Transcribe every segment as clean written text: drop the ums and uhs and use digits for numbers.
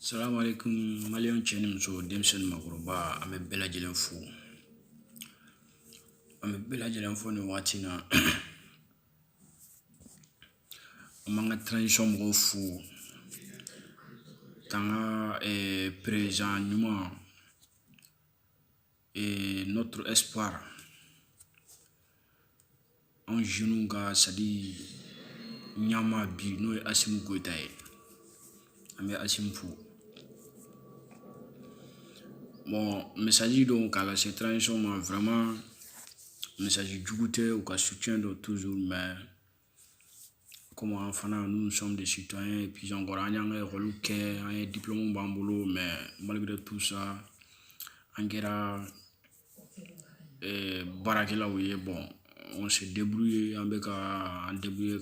Salam alaikum malion chenim so demsen makuruba ame bela jelen fu. Ame bela jelen fu ni watina. Amanga transition mo fu. Tanga président Numa et notre espoir. En genou ga sadi nyama bi no asim goitaye. Ame asim fu. Bon, message donc à la cette transition vraiment message du ou qu'à soutien de toujours mais comme enfant nous sommes des citoyens et puis encore un diplôme bambolo mais malgré tout ça angera barakela oui bon on s'est débrouillé avec un débrouillé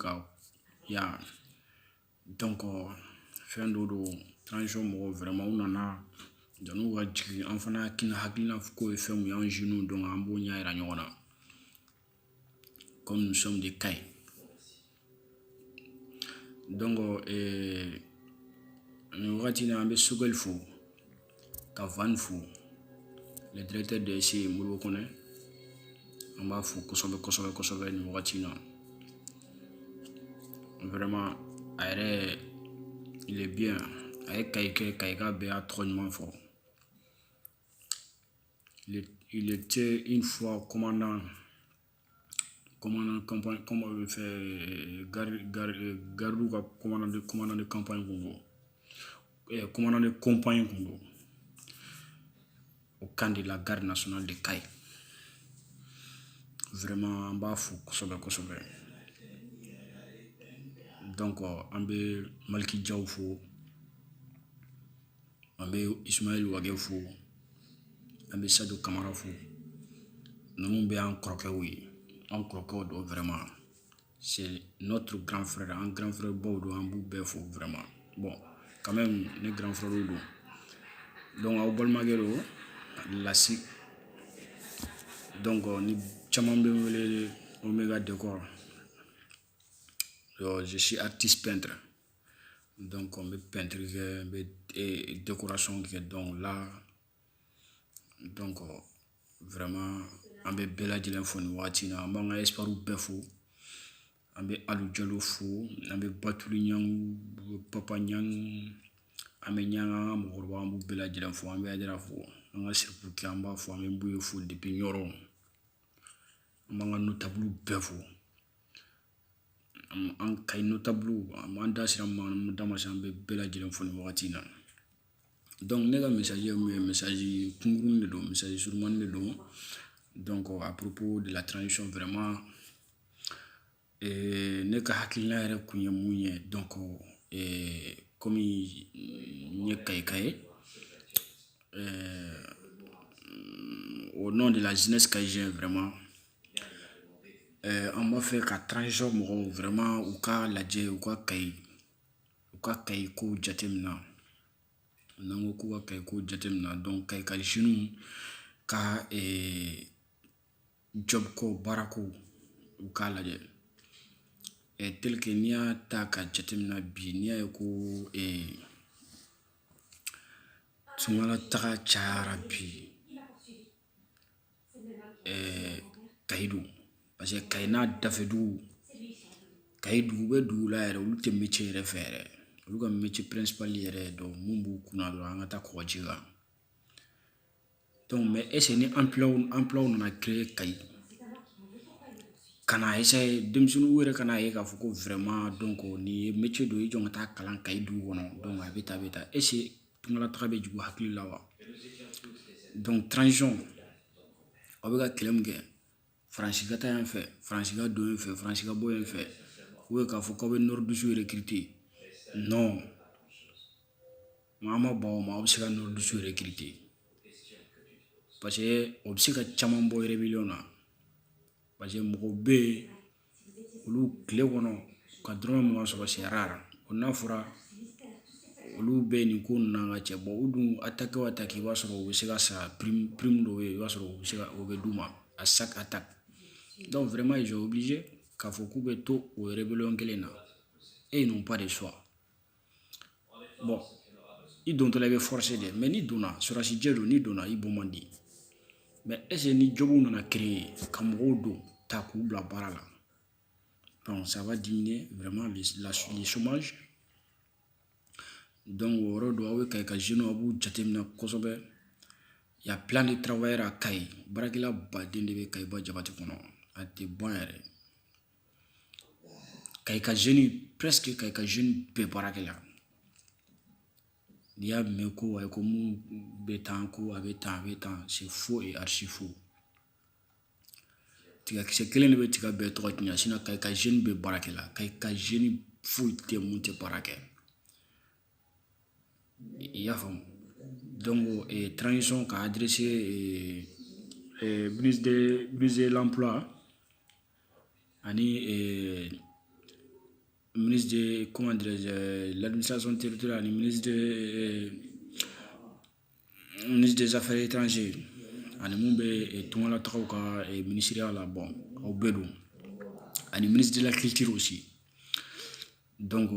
ya donc fin dodo transition vraiment on a dans nos enfant qui n'a hakina fuko et fait un genou donc un bon ya nyona comme nous sommes des cailles. Donc nous retenons un peu ce qu'il faut qu'avant fou le directeur de ces mots connaît on va fou kosobe nous retenons vraiment il est bien avec Kaika Béa trônement fort. Il était une fois commandant campagne, comment on fait Garouga commandant de campagne commandant de campagne au camp de la garde nationale de Caille. Vraiment en bas fou kosobe. Donc on be Malki Diaw fou, on be Ismaël Wage fou, on be Sadou Kamara fou. Nous be en croquet oui, en croquet vraiment. C'est notre grand frère, un grand frère Bodo, un bout fou vraiment. Bon, quand même, les grands frères Odo. Donc, au Bolmagero, la SIC. Donc, ni Chamambe Omega Décor. Je suis artiste peintre. Donc, on me peintre, et décoration. Donc, là, donc, vraiment, on me bella de l'info, watina, on m'a espoir ou befou. Ambe alu jalo fou, ambe batuli nyang, papa nyang, ambe nyang, mourouba ambu bela jiran fou, ambe adira fou, anga sirpu kiamba fou, ambe mbouye fou depuis nyoro, amanga notable befou, am kay notable, amanda siram damas ambe bela jiran fou ni watina. Donc nega message kungurun de do, message surman de do. Donc à propos de la transition vraiment ne ka hakilina yɛrɛ kun ye mun ye donc comme n ye kaye au nom de la jeunesse cayenne vraiment on m'a fait ka transition mɔgɔw vraiment u ka lajɛ u ka kaye ko jatemina n'an ko k'u ka kaye ko jatemina donc kaye ka jeunes ka job ko baara ko u ka lajɛ tel que n'i y'a ta ka jatemina bi n'i y'a ye ko sunkala taga cayara bi kaye don parce que kaye n'a dafe dugu kaye dugu bɛ dugu la yɛrɛ olu tɛ métier yɛrɛ fɛ yɛrɛ olu ka métier principal yɛrɛ donc mun b'u kunna dɔrɔn an ka taa kɔgɔji kan donc mais est-ce que ni emploi nana créer kaye kana essayer denmisɛnninw yɛrɛ kana ye k'a fɔ ko vraiment donc ni ye métier dɔ ye i jɔ ka taa kalan kaye dugu kɔnɔ donc a bɛ taa est-ce que tunkara taga bɛ jugu hakili la wa donc transition aw bɛ ka kɛlɛ min kɛ faransi ka taa yan fɛ faransi ka don yan fɛ faransi ka bɔ yan fɛ ou bien k'a fɔ k'aw bɛ nord-du recruter non maa ma ban o ma aw bɛ se ka nord-du recruter parce que o bɛ se ka caman bɔ rébellion na parce que mɔgɔw bɛ yen olu tile kɔnɔ ka dɔrɔmɛ 20 sɔrɔ c'est rare o n'a fɔra olu bɛ nin ko ninnu ka cɛ bon u dun attaque o attaque i b'a sɔrɔ u bɛ se ka sa prime dɔw ye i b'a sɔrɔ u bɛ d'u ma à chaque attaque donc vraiment ils sont obligés k'a fɔ k'u bɛ to o rébellion kelen na et ils n'ont pas de choix bon i dontɔla i bɛ forcer de mais ni donna sɔrɔsi jɛ don ni donna i bɔ man di mais est-ce que ni jobu nana créer ka mɔgɔw don ta k'u bila baara la donc ça va diminuer vraiment le chômage donc o yɔrɔ don aw bɛ Kayi ka jeunes aw b'u jateminɛ kosɛbɛ il y a plein de travailleurs à Kayi baarakɛla baden de bɛ Kayiba Jabate kɔnɔ a tɛ ban yɛrɛ Kayi ka jeunes presque Kayi ka jeunes bɛɛ baarakɛla n'i y'a mɛn ko ayi ko mun bɛ tan ko a bɛ tan c'est faux et archi faux tigakisɛ kelen de bɛ tiga bɛɛ tɔgɔ tiɲɛ sinon Kayi ka jeunes bɛɛ baarakɛla Kayi ka jeunes foyi tɛ mun tɛ baara kɛ i y'a faamu donc transition qu'a adressé ministre de l'emploi ani ministre de comment dirais-je l'administration territoriale ani ministre des affaires étrangères ani mun bɛ tunga tagaw ka ministériya la bon aw bɛɛ don ani ministre de la culture aussi donc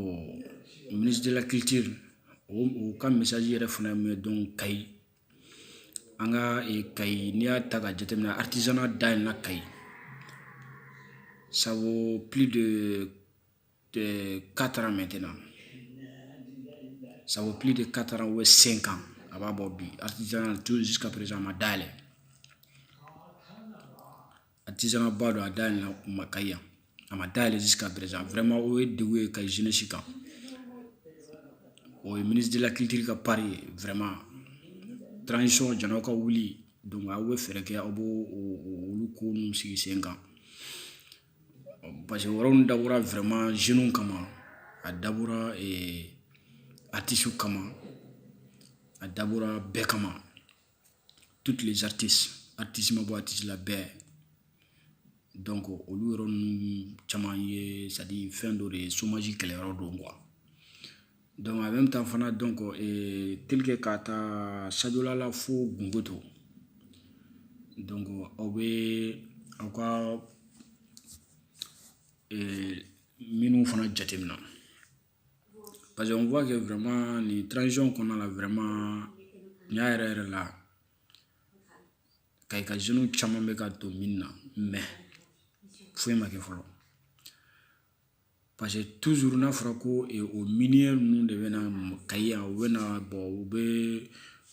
ministre de la culture o ka message yɛrɛ fana ye donc Kayi an ka Kayi n'i y'a ta ka jateminɛ artisanat dayɛlɛla Kayi ça vaut plus de 4 ans maintenant ça vaut plus de 4 ans ou 5 ans a b'a bɔ bi artisanat tout jusqu'à présent a ma dayɛlɛ artisanat ba don a dayɛlɛla Kayi yan a ma dayɛlɛ jusqu'à présent vraiment o ye degun ye Kayi jeunesse kan o ye ministre de la culture ka pari ye vraiment transition janaw ka wuli donc aw bɛ fɛɛrɛ kɛ aw b'o olu ko ninnu sigi sen kan parce que yɔrɔ ninnu dabɔra vraiment jeunes kama a dabɔra artistes kama a dabɔra bɛɛ kama toutes les artistes ma bɔ artiste la bɛɛ donc olu yɔrɔ ninnu caman ye c'est à dire fɛn dɔ de ye chômage kɛlɛyɔrɔ don quoi donc en même temps fana donc tel que ka taa Sajola la fo Gungoto donc aw bɛ aw ka minnu fana jateminɛ parce que on voit que vraiment ni transition kɔnɔna la vraiment ɲa yɛrɛ la Kayi ka jeunes caman bɛ ka to min na mais foyi ma kɛ fɔlɔ parce que toujours n'a fɔra ko o minière ninnu de bɛ na Kayi yan u bɛ na bon u bɛ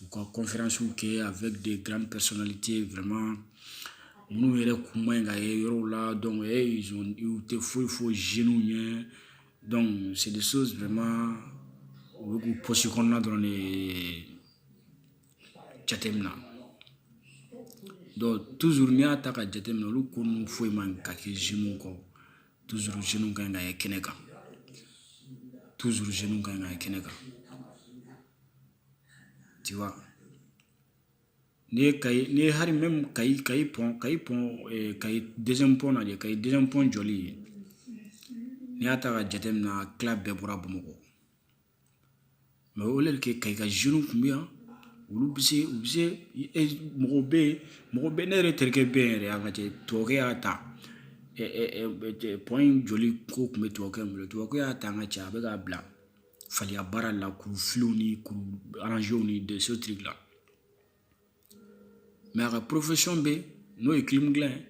u ka conférence kɛ avec des grandes personnalités vraiment minnu yɛrɛ kun ma ɲi ka ye yɔrɔw la donc u tɛ foyi fɔ jeunes ɲɛ donc c'est des choses vraiment u bɛ k'u poche kɔnɔna dɔrɔn de jateminɛ donc toujours n'i y'a ta ka jateminɛ olu ko ninnu foyi ma ɲi ka kɛ jeunes kɔ toujours jeunes ka ɲi ka ye kɛnɛ kan toujours jeunes ka ɲi ka ye kɛnɛ kan tu vois ni ye hari même Kayi pont Kayi deuxième pont na de Kayi deuxième pont jɔli n'i y'a ta ka jateminɛ a tila bɛɛ bɔra Bamakɔ mais o le kɛ Kayi ka jeunes tun bɛ yan olu bɛ se mɔgɔ bɛ ne yɛrɛ terikɛ bɛ yen yɛrɛ a ka cɛ tubabukɛ y'a ta pont jɔli ko tun bɛ tubabukɛ bolo tubabukɛ y'a ta an ka cɛ a bɛ k'a bila faliya baara la kuru filew ni kuru arrangew ni de ce truc là mais a ka profession bɛ n'o ye clim dilan ye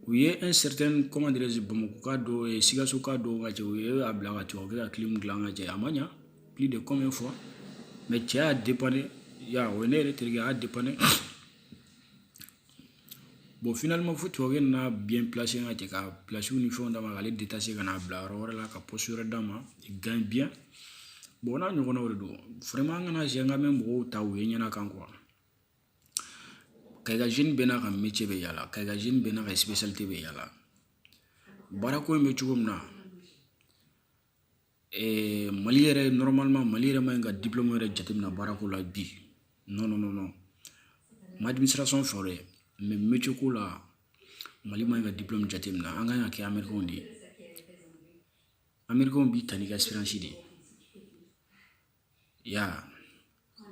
u ye un certain comment dirais-je Bamakɔka dɔ Sikasoka dɔ ka cɛ u ye a bila ka tubabukɛ ka clim dilan ka cɛ a ma ɲa plus de combien de fois mais cɛ y'a dépanner o ye ne yɛrɛ terikɛ a y'a dépanner bon finalement fo tubabukɛ nana bien placer ka cɛ ka places ni fɛnw d'a ma k'ale détacher ka n'a bila yɔrɔ wɛrɛ la ka poste wɛrɛ d'a ma il gagne bien bon n'a ɲɔgɔnnaw de don vraiment an kana essayer an ka mɛn mɔgɔw ta u ye ɲɛna kan quoi Kayi ka jeune bɛɛ n'a ka métier bɛ yala Kayi ka jeune bɛɛ n'a ka spécialité bɛ yala baarako in bɛ cogo min na Mali yɛrɛ normalement Mali yɛrɛ man ɲi ka diplôme yɛrɛ jateminɛ baarako la bi non ma administration fɛ o dɛ mais métier ko la Mali man ɲi ka diplôme jateminɛ an ka ɲi ka kɛ américain de ye américain b'i ta n'i ka expérience de ye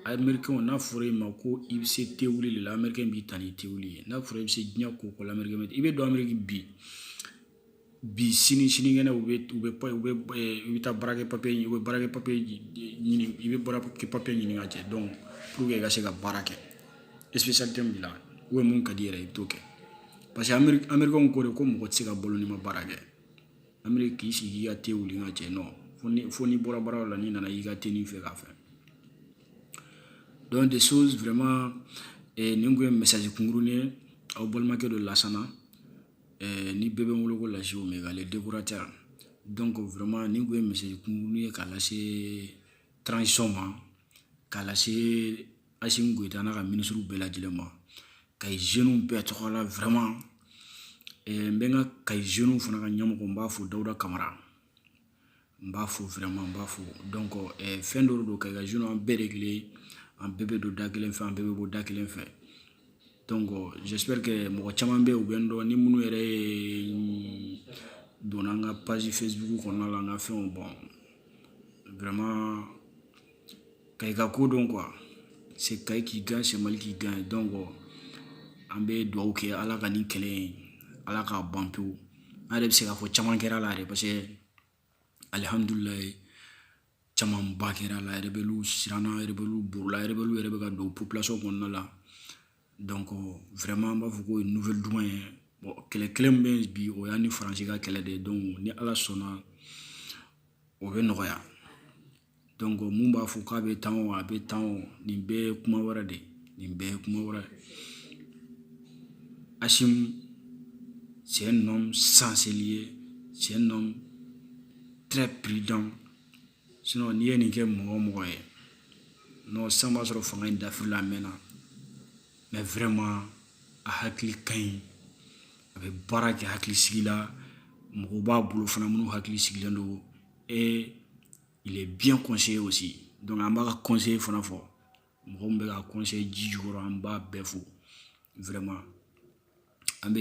américain n'a fɔra i ma ko i bɛ se tewuli de la américain b'i ta ni tewuli ye n'a fɔra i bɛ se diɲɛ ko o ko la américain i bɛ don Amérique bi bi sini ngene ube ta barake papier ube barake papier ñini ibe barake papier ñini ngaje donc pour que ga se ga barake spécialité mbila ube mun ka dire itoke parce que americain ko de ko mo tsi ga bolo ni ma barake amerique isi ya te uli ngaje non foni bora bara la ni na yiga te ni fe ga fe donc des choses vraiment ningo message kungurune au bolmake de lasana ni bébé wolo ko lasi o mega les décorateurs donc vraiment ni go message kungurune ka lasi transition ma ka lasi asim go tana ka ministre bela dilema kay jeune be to la vraiment mbenga kay jeune fona ka nyamo ko mbafu Dawda Camara mbafu vraiment mbafu donc fin do kay ga jeune en be réglé en bébé do dakelen fait en bébé bo dakelen fait donc j'espère que mo chaman be ubendo ni munu ere donanga page Facebook on a la nga fait bon vraiment kay ga ko donc quoi c'est kay qui gagne c'est Mali qui gagne donc ambe do OK ala ka ni kele ala ka bantu ade be se ka fo chaman kera la re parce que alhamdulillah chaman ba kera la rebelu sirana rebelu burla rebelu rebe ka do population on la donc vraiment ba fuko une nouvelle douane bon kele mbe bi o yani français ka kele de donc ni ala sona o be noya donc mun ba fuka be tan ni be kuma wara de ni be kuma wara Hachim c'est un homme sincère, c'est un homme très prudent sinon ni ni ke mo non sama sur fanga d'Afrique la mena mais vraiment a hakli kain avec baraka hakli sigila mo ba bulu fana munu hakli sigilando et il est bien conseillé aussi donc on va conseiller fana fo mo be ka conseiller jijuro amba befu vraiment ambe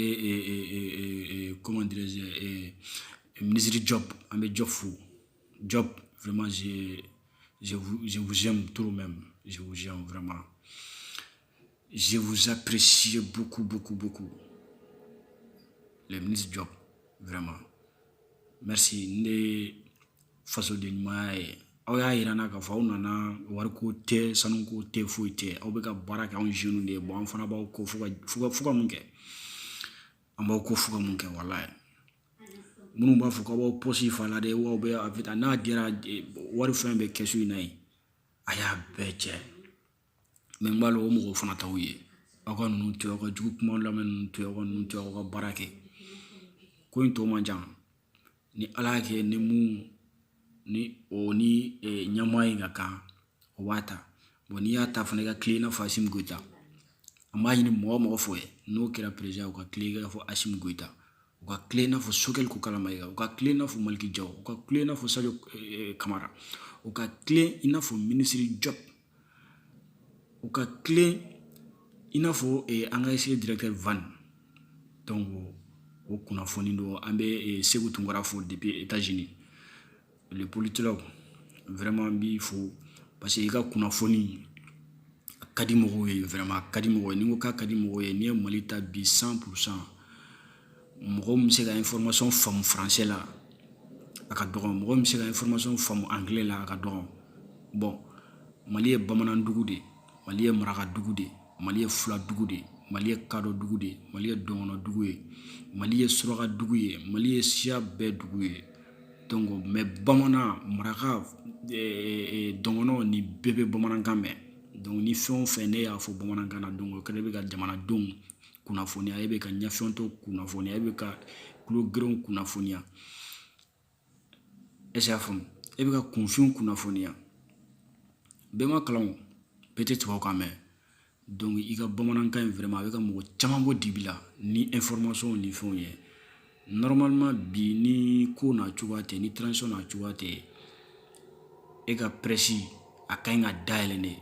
comment dirais-je ministre job ambe job vraiment je vous aime tout même je vous aime vraiment je vous apprécie beaucoup le ministre job vraiment merci ne façon de moi ya irana ka fa unana warko te sanunko te fuite au be ka baraka on jeune de bon fana ba ko fuka munke amba ko fuka munke wallahi munu ba fuka ba posi fala de wo be avita na dira wari fembe kesu inai aya beje men mbalo o mo fana tawye akon nu to ko jugu kuma la men to ko nu to ko barake ko into manjang ni alake ni mu ni oni nyamai ngaka wata boni ya ta fana ga clean fa Hachim Goïta amma yini mo foye no kira president ko clean ga fo Hachim Goïta ko clean fo sokel ko kala mai ko clean fo Maliki Diaw ko clean fo Sadio Camara ko clean ina fo ministre job ko clean ina fo engagé directeur van donc o kuna foni do ambe Sékou Tounkara fo depuis États-Unis le politologue vraiment bi faut parce que il a kuna foni kadimo vraiment kadimo ni ko kadimo ni malita bi 100% mo se ga information femme français là aka dogon mo se ga information femme anglais là aka dogon bon mali bamanan dugude mali maraka dugude mali fula dugude mali kado dugude mali dono duguye mali suraka duguye mali sia be duguye donc mais bamana maraka dongono ni bébé bamanan kambe donc ni fon fe ne ya fo bamanan kana donc kede be ka jamana dong kuna fonia ebe ka nyafon to kuna fonia ebe ka kilogron kuna fonia esafum ebe ka confiance kuna fonia bema kalon peut-être ko kame donc i ka bamanan kan vraiment avec mo chama bo dibila ni information ni fon ye normalement bi ni ko na chuwate ni transition na chuwate e ka presi akainga dailene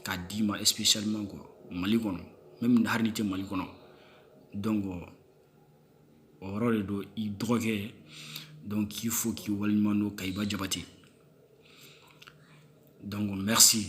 ka dima spécialement quoi Mali kono même harnité Mali kono donc orole do i drogué donc il faut qu'il walmano kayba jabati donc merci